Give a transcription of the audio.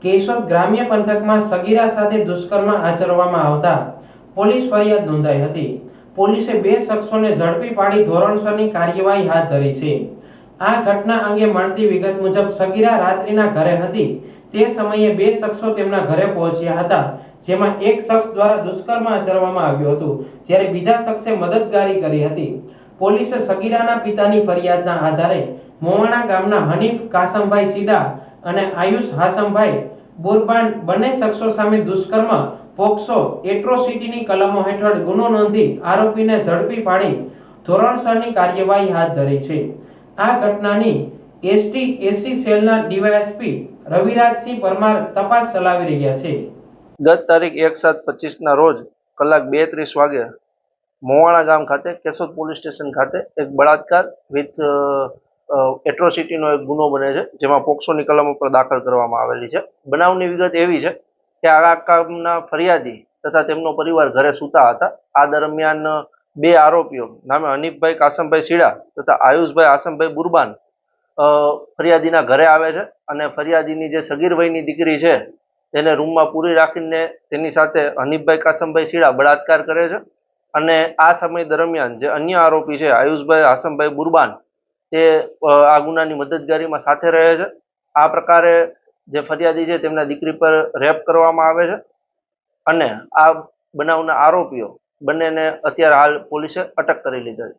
કેશોદ ગ્રામ્ય પંથકમાં સગીરા સાથે દુષ્કર્મ આચરવામાં આવતા પોલીસ ફરિયાદ નોંધાઈ હતી. પોલીસે બે શખ્સોને ઝડપી પાડી ધોરણસરની કાર્યવાહી હાથ ધરી છે. આ ઘટના અંગે મળતી વિગત મુજબ સગીરા રાત્રિના ઘરે હતી. તે સમયે બે શખ્સો તેમના ઘરે પહોંચ્યા હતા, જેમાં એક શખ્સ દ્વારા દુષ્કર્મ આચરવામાં આવ્યું હતું, જ્યારે બીજા શખ્સે મદદગારી કરી હતી. પોલીસે સગીરાના પિતાની ફરિયાદના આધારે મોવાણા ગામના હનીફ કાસમભાઈ સીડા અને આયુષ હાસમભાઈ બોરબાન બંને શખ્સો સામે દુષ્કર્મ, પોક્સો, એટ્રોસિટીની કલમો હેઠળ ગુનો નોંધી આરોપીને ઝડપી પાડી ધોરણસરની કાર્યવાહી હાથ ધરી છે. આ ઘટનાની એસટી સેલના ડીવાયએસપી રવિરાજસિંહ પરમાર તપાસ ચલાવી રહ્યા છે. ગત તારીખ 1/7/25ના રોજ કલાક 2:30 વાગે મોવાણા ગામ ખાતે કેશોદ પોલીસ સ્ટેશન ખાતે એક બળાત્કાર વિથ એટ્રોસિટીનો એક ગુનો બને છે, જેમાં પોક્સોની કલમો પર દાખલ કરવામાં આવેલી છે. બનાવની વિગત એવી છે કે આ કામના ફરિયાદી તથા તેમનો પરિવાર ઘરે સૂતા હતા. આ દરમિયાન બે આરોપીઓ નામે હનીફભાઈ કાસમભાઈ સીડા તથા આયુષભાઈ આસમભાઈ બુરબાન ફરિયાદીના ઘરે આવે છે અને ફરિયાદીની જે સગીર વયની દીકરી છે તેને રૂમમાં પૂરી રાખીને તેની સાથે હનીફભાઈ કાસમભાઈ સીડા બળાત્કાર કરે છે. અને આ સમય દરમિયાન જે અન્ય આરોપી છે આયુષભાઈ આસમભાઈ બુરબાન તે આ ગુનાની મદદગારીમાં સાથે રહે છે. આ પ્રકારે જે ફરિયાદી છે તેમના દીકરી પર રેપ કરવામાં આવે છે અને આ બનાવના આરોપીઓ બંનેને અત્યારે હાલ પોલીસે અટક કરી લીધા છે.